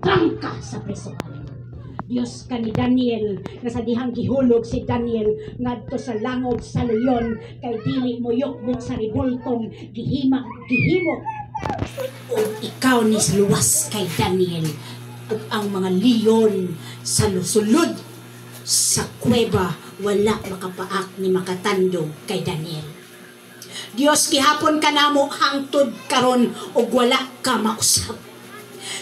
trangka sa prisuhan. Dios ka ni Daniel, nga sa dihang gihulog si Daniel ngadto sa langog sa leyon, kay dili mo yukbok sa ribultong gihimo. O ikaw ni luwas kay Daniel, ug ang mga leyon sa sulod sa kuweba wala makapaak ni makatando kay Daniel. Dios gihapon kanamo hangtod karon ug wala ka mausab.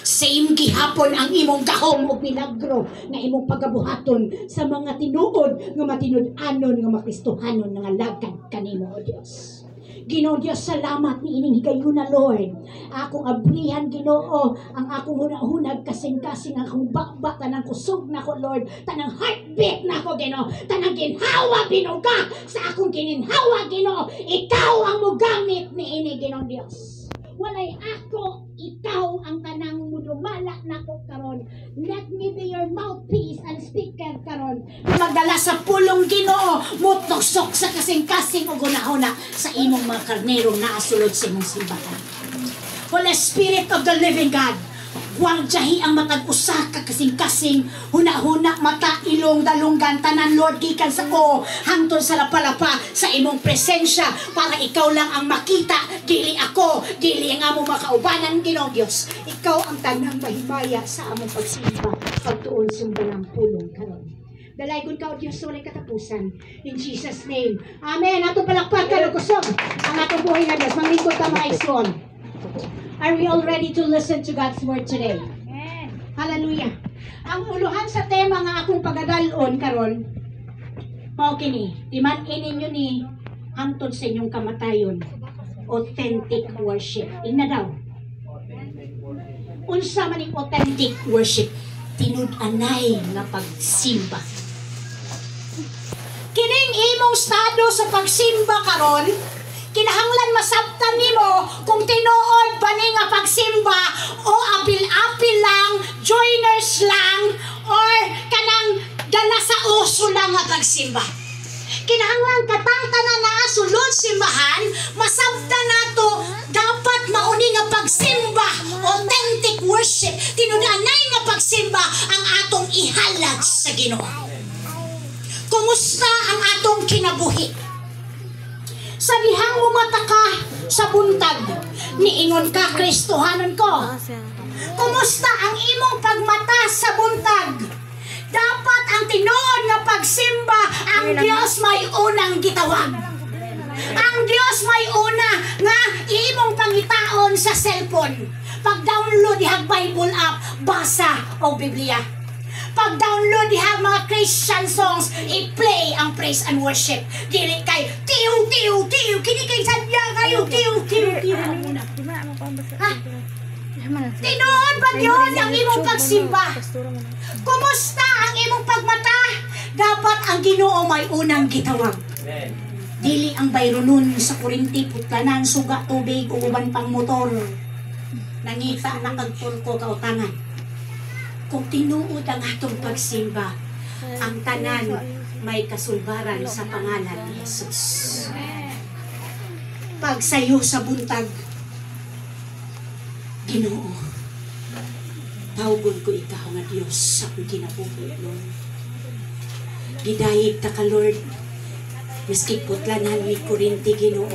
Same gihapon ang imong gahom o milagro nga imong pagabuhaton sa mga tinuod nga matinud-anon nga makristohanon nga lagad kanimo o Dios. Ginoo Dios, salamat ni ining higayuna Lord. Akong abrihan Ginoo ang akong hunahunag kasing-kasing akong bakbak tanang kusog nako Lord, tanang heartbeat nako Ginoo, tanang ginhawa binuga sa akong gininhawa Ginoo. Ikaw ang mogamit ni ini Ginoo Dios. Walay ako, ikaw ang kanang mudumala nako karon. Let me be your mouthpiece and speaker karon. Magdala sa pulong Ginoo, mutusok sa kasing-kasing ug hunahuna sa imong mga karnerong naasulod sa imong simbahan. Holy Spirit of the living God, huwag jahi ang matag usa ka kasing-kasing hunahuna mata ilong dalunggan tanan Lord gikan sa ko hangtod sa lapalapa sa imong presensya para ikaw lang ang makita, dili ako, dili ang among makaubanan Ginoo Dios. Ikaw ang tanang mahimaya sa among pagsimba pagtuon sumbalang pulong karon. Dalaygon ka o Diyos sa walay katapusan. In Jesus' name. Amen. Atong palakpakan o kusog ang atong buhay na Diyos. Manglingkod ka mga igsoon. Are we all ready to listen to God's word today? Amen. Hallelujah. Ang uluhan sa tema nga akong pagadalon karon, mao kini, timan-in ninyo ni hangtod sa inyong kamatayon. Authentic worship. Ina daw. Unsa man yung authentic worship? Tinud-anay nga pagsimba. Kining imong estado sa pagsimba karon, kinahanglan masabtan nimo kung tinuod ba ni nga pagsimba o apil-apil lang, joiners lang, or kanang dala sa uso lang nga pagsimba. Kinahanglan katang-tanan na sulod simbahan, masabtan nato dapat mauni nga pagsimba, authentic worship, tinud-anay nga pagsimba ang atong ihalad sa Ginoo. Kumusta ang atong kinabuhi? Sa dihang mumata ka sa buntag, niingon ka Kristohanon ko. Kumusta ang imong pagmata sa buntag? Dapat ang tinuod nga pagsimba, ang Dios may unang gitawag. Ang Dios may una nga imong pangitaon sa cellphone. Pag-download ihag Bible app, basa o Biblia. Pag-download ihag mga Christian songs, i-play ang praise and worship. Dili kay tiw tiw tiw, kini kay sadya kayo tiw tiw tiw muna. Ha? Tinuod ba yun ang imong pagsimba? Kumusta ang imong pagmata? Dapat ang Ginoo may unang gitawag. Dili ang bayronon sa kurinti, putlanan, suga, tubig, uban pang motor. Nangita na kagpulko kautangan. Kung tinuod ang atong pagsimba, ang tanan may kasulbaran sa pangalan ni Jesus. Pagsayo sa buntag, Ginoo, tawgon ko ikaw nga Diyos sa akong kinabuhi, Lord. Gidayeg ta ka, Lord. Miski putlanan ni kurinti, Ginoo.